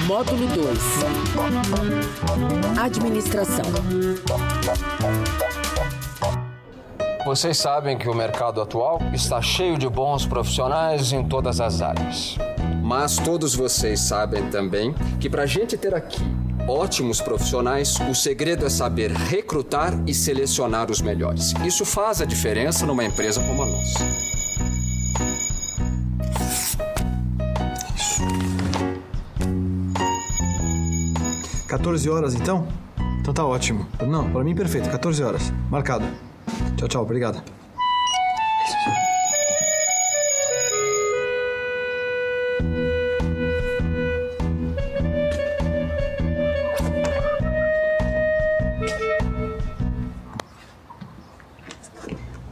Módulo 2. Administração. Vocês sabem que o mercado atual está cheio de bons profissionais em todas as áreas. Mas todos vocês sabem também que para a gente ter aqui ótimos profissionais, o segredo é saber recrutar e selecionar os melhores. Isso faz a diferença numa empresa como a nossa. 14 horas, então? Então tá ótimo. Não, pra mim perfeito, 14 horas. Marcado. Tchau, tchau, obrigado.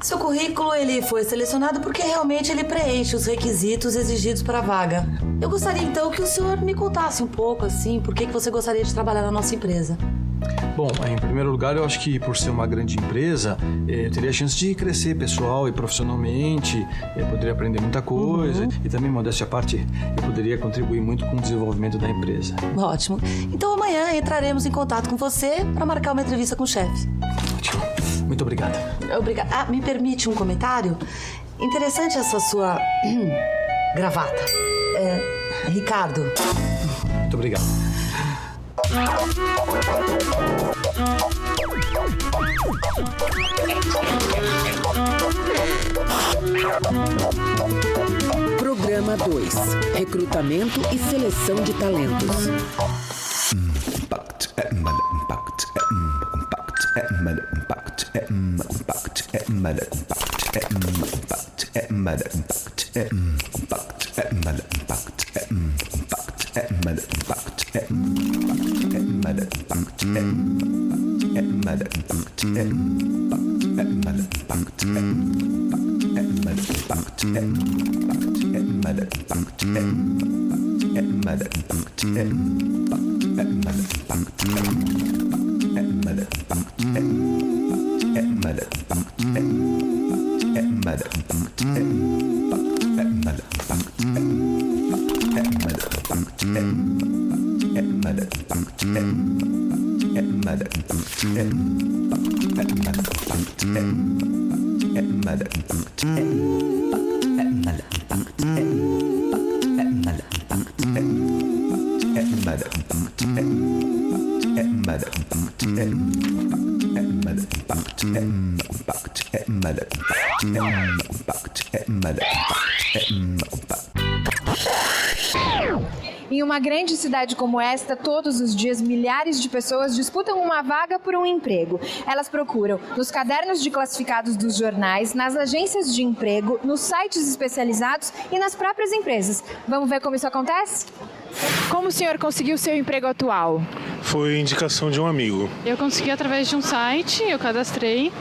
Seu currículo, ele foi selecionado porque realmente ele preenche os requisitos exigidos para a vaga. Eu gostaria, então, que o senhor me contasse um pouco, assim, por que você gostaria de trabalhar na nossa empresa. Bom, em primeiro lugar, eu acho que por ser uma grande empresa, eu teria a chance de crescer pessoal e profissionalmente, eu poderia aprender muita coisa e também, modéstia à parte, eu poderia contribuir muito com o desenvolvimento da empresa. Ótimo. Então amanhã entraremos em contato com você para marcar uma entrevista com o chefe. Ótimo. Muito obrigado. Obrigada. Ah, me permite um comentário? Interessante essa sua gravata. Ricardo. Muito obrigado. Programa 2. Recrutamento e seleção de talentos. Em uma grande cidade como esta, todos os dias milhares de pessoas disputam uma vaga por um emprego. Elas procuram nos cadernos de classificados dos jornais, nas agências de emprego, nos sites especializados e nas próprias empresas. Vamos ver como isso acontece? Como o senhor conseguiu seu emprego atual? Foi indicação de um amigo. Eu consegui através de um site, eu cadastrei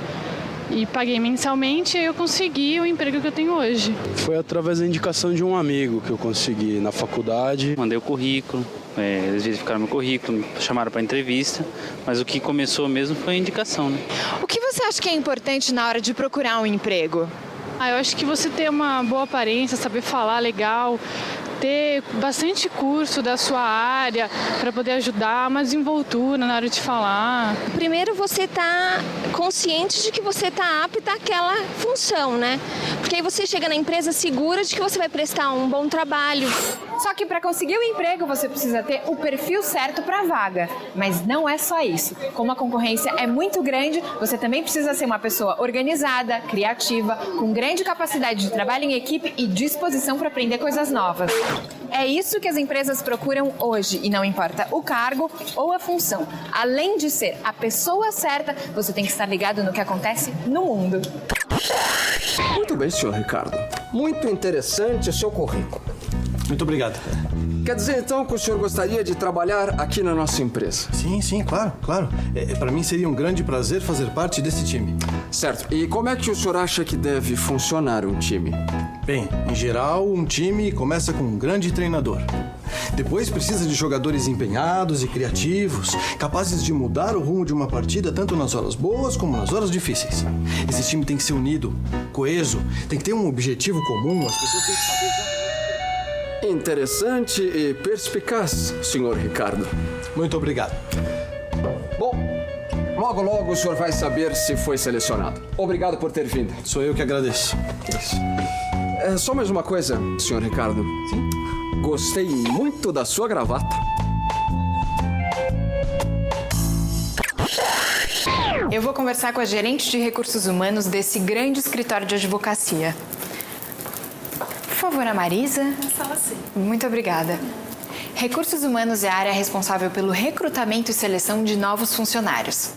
e paguei mensalmente e eu consegui o emprego que eu tenho hoje. Foi através da indicação de um amigo que eu consegui na faculdade. Mandei o currículo, eles verificaram meu currículo, me chamaram para entrevista, mas o que começou mesmo foi a indicação, né? O que você acha que é importante na hora de procurar um emprego? Eu acho que você ter uma boa aparência, saber falar legal, ter bastante curso da sua área para poder ajudar, uma desenvoltura na hora de falar. Primeiro você tá consciente de que você tá apta àquela função, né? Porque aí você chega na empresa segura de que você vai prestar um bom trabalho. Só que para conseguir o emprego você precisa ter o perfil certo para a vaga. Mas não é só isso. Como a concorrência é muito grande, você também precisa ser uma pessoa organizada, criativa, com grande capacidade de trabalho em equipe e disposição para aprender coisas novas. É isso que as empresas procuram hoje e não importa o cargo ou a função. Além de ser a pessoa certa, você tem que estar ligado no que acontece no mundo. Muito bem, senhor Ricardo. Muito interessante o seu currículo. Muito obrigado. Quer dizer, então, que o senhor gostaria de trabalhar aqui na nossa empresa? Sim, claro. Para mim seria um grande prazer fazer parte desse time. Certo. E como é que o senhor acha que deve funcionar um time? Bem, em geral, um time começa com um grande treinador. Depois precisa de jogadores empenhados e criativos, capazes de mudar o rumo de uma partida tanto nas horas boas como nas horas difíceis. Esse time tem que ser unido, coeso, tem que ter um objetivo comum, as pessoas têm que saber exatamente. Interessante e perspicaz, senhor Ricardo. Muito obrigado. Bom, logo o senhor vai saber se foi selecionado. Obrigado por ter vindo. Sou eu que agradeço. Isso. Só mais uma coisa, senhor Ricardo. Sim? Gostei muito da sua gravata. Eu vou conversar com a gerente de recursos humanos desse grande escritório de advocacia. Por favor, a Marisa. Sala sim. Muito obrigada. Recursos humanos é a área responsável pelo recrutamento e seleção de novos funcionários.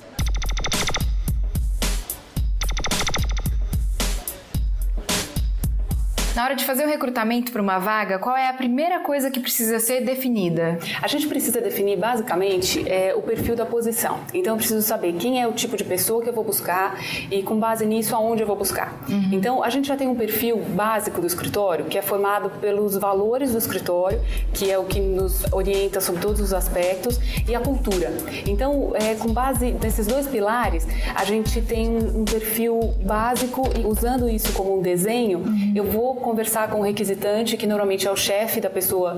Na hora de fazer o recrutamento para uma vaga, qual é a primeira coisa que precisa ser definida? A gente precisa definir basicamente o perfil da posição. Então eu preciso saber quem é o tipo de pessoa que eu vou buscar e com base nisso aonde eu vou buscar. Então a gente já tem um perfil básico do escritório que é formado pelos valores do escritório, que é o que nos orienta sobre todos os aspectos, e a cultura. Então com base nesses dois pilares a gente tem um perfil básico e usando isso como um desenho eu vou conversar com o requisitante, que normalmente é o chefe da pessoa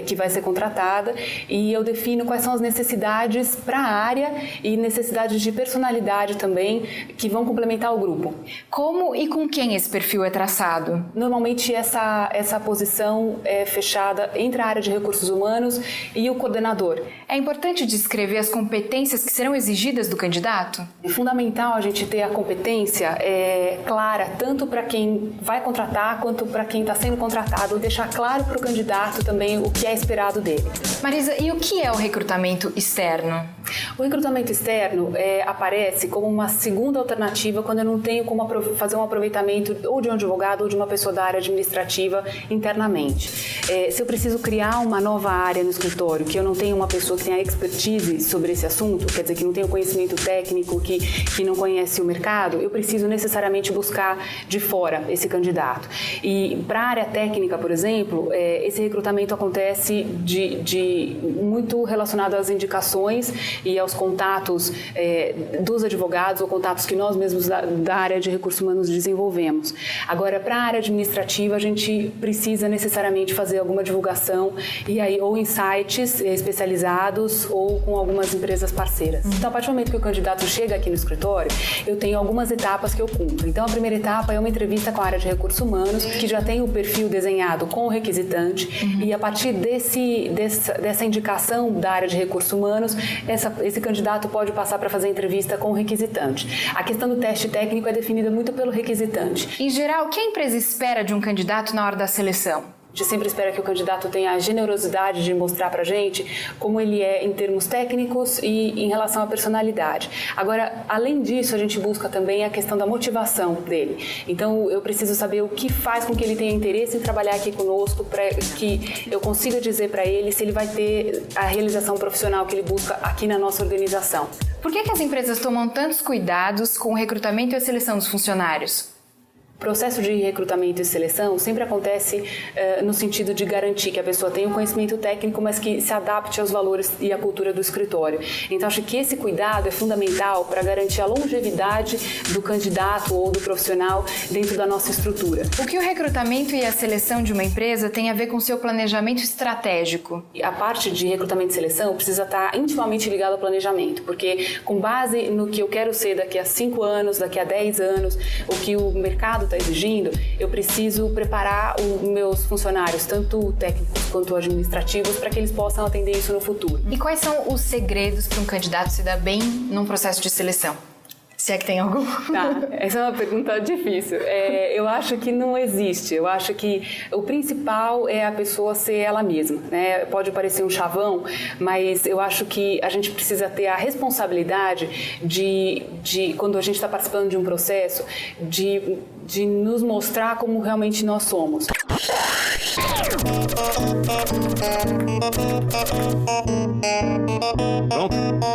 que vai ser contratada, e eu defino quais são as necessidades para a área e necessidades de personalidade também que vão complementar o grupo. Como e com quem esse perfil é traçado? Normalmente essa posição é fechada entre a área de recursos humanos e o coordenador. É importante descrever as competências que serão exigidas do candidato? É fundamental a gente ter a competência clara, tanto para quem vai contratar quanto para quem está sendo contratado, deixar claro para o candidato também o que é esperado dele. Marisa, e o que é o recrutamento externo? O recrutamento externo aparece como uma segunda alternativa quando eu não tenho como fazer um aproveitamento ou de um advogado ou de uma pessoa da área administrativa internamente. Se eu preciso criar uma nova área no escritório, que eu não tenho uma pessoa que tenha expertise sobre esse assunto, quer dizer, que não tenha conhecimento técnico, que não conhece o mercado, eu preciso necessariamente buscar de fora esse candidato. E para a área técnica, por exemplo, esse recrutamento acontece muito relacionado às indicações e aos contatos dos advogados ou contatos que nós mesmos da área de recursos humanos desenvolvemos. Agora, para a área administrativa, a gente precisa necessariamente fazer alguma divulgação e aí ou em sites especializados ou com algumas empresas parceiras. Então, a partir do momento que o candidato chega aqui no escritório, eu tenho algumas etapas que eu cumpro. Então, a primeira etapa é uma entrevista com a área de recursos humanos, que já tem o perfil desenhado com o requisitante e a partir dessa indicação da área de recursos humanos, esse candidato pode passar para fazer entrevista com o requisitante. A questão do teste técnico é definida muito pelo requisitante. Em geral, o que a empresa espera de um candidato na hora da seleção? A gente sempre espera que o candidato tenha a generosidade de mostrar para a gente como ele é em termos técnicos e em relação à personalidade. Agora, além disso, a gente busca também a questão da motivação dele. Então, eu preciso saber o que faz com que ele tenha interesse em trabalhar aqui conosco, para que eu consiga dizer para ele se ele vai ter a realização profissional que ele busca aqui na nossa organização. Por que as empresas tomam tantos cuidados com o recrutamento e a seleção dos funcionários? O processo de recrutamento e seleção sempre acontece no sentido de garantir que a pessoa tenha um conhecimento técnico, mas que se adapte aos valores e à cultura do escritório. Então, acho que esse cuidado é fundamental para garantir a longevidade do candidato ou do profissional dentro da nossa estrutura. O que o recrutamento e a seleção de uma empresa tem a ver com o seu planejamento estratégico? A parte de recrutamento e seleção precisa estar intimamente ligada ao planejamento, porque com base no que eu quero ser daqui a 5 anos, daqui a 10 anos, o que o mercado está exigindo, eu preciso preparar os meus funcionários, tanto técnicos quanto administrativos, para que eles possam atender isso no futuro. E quais são os segredos para um candidato se dar bem num processo de seleção? Se é que tem algum? Tá, essa é uma pergunta difícil. Eu acho que não existe. Eu acho que o principal é a pessoa ser ela mesma, né? Pode parecer um chavão, mas eu acho que a gente precisa ter a responsabilidade de quando a gente está participando de um processo, de nos mostrar como realmente nós somos.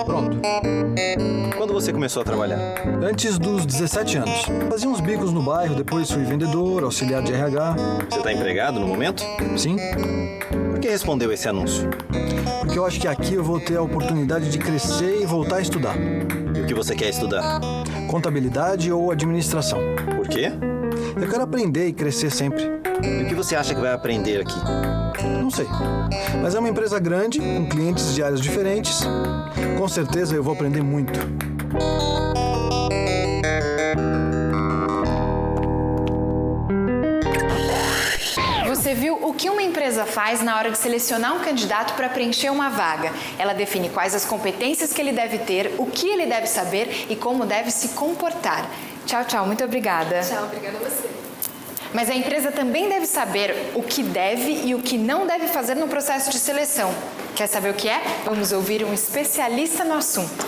Pronto. Quando você começou a trabalhar? Antes dos 17 anos. Fazia uns bicos no bairro, depois fui vendedor, auxiliar de RH. Você está empregado no momento? Sim. Por que respondeu esse anúncio? Porque eu acho que aqui eu vou ter a oportunidade de crescer e voltar a estudar. E o que você quer estudar? Contabilidade ou administração. Por quê? Eu quero aprender e crescer sempre. E o que você acha que vai aprender aqui? Não sei. Mas é uma empresa grande, com clientes de áreas diferentes. Com certeza eu vou aprender muito. Você viu o que uma empresa faz na hora de selecionar um candidato para preencher uma vaga. Ela define quais as competências que ele deve ter, o que ele deve saber e como deve se comportar. Tchau, tchau. Muito obrigada. Tchau, obrigada a você. Mas a empresa também deve saber o que deve e o que não deve fazer no processo de seleção. Quer saber o que é? Vamos ouvir um especialista no assunto.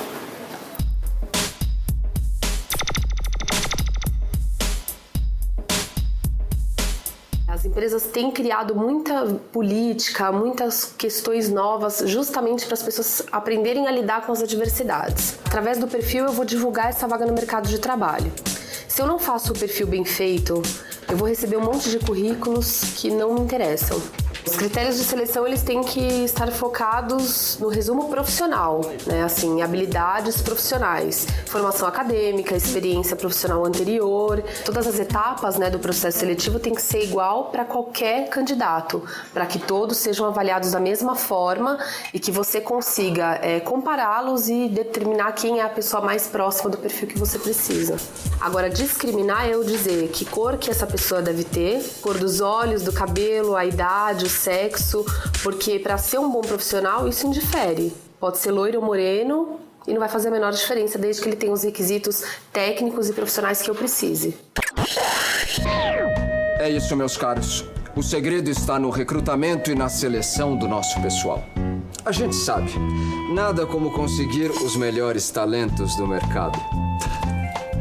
As empresas têm criado muita política, muitas questões novas, justamente para as pessoas aprenderem a lidar com as adversidades. Através do perfil, eu vou divulgar essa vaga no mercado de trabalho. Se eu não faço o perfil bem feito, eu vou receber um monte de currículos que não me interessam. Os critérios de seleção, eles têm que estar focados no resumo profissional, né? Assim, habilidades profissionais, formação acadêmica, experiência profissional anterior. Todas as etapas, né, do processo seletivo têm que ser igual para qualquer candidato, para que todos sejam avaliados da mesma forma e que você consiga compará-los e determinar quem é a pessoa mais próxima do perfil que você precisa. Agora, discriminar é eu dizer que cor que essa pessoa deve ter, cor dos olhos, do cabelo, a idade, o sexo, porque para ser um bom profissional isso indifere. Pode ser loiro ou moreno e não vai fazer a menor diferença desde que ele tenha os requisitos técnicos e profissionais que eu precise. É isso, meus caros. O segredo está no recrutamento e na seleção do nosso pessoal. A gente sabe, nada como conseguir os melhores talentos do mercado.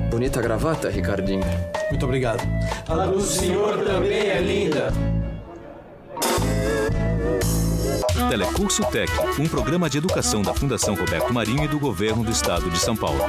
Bonita gravata, Ricardinho. Muito obrigado. A do senhor também é linda. Telecurso Tec, um programa de educação da Fundação Roberto Marinho e do Governo do Estado de São Paulo.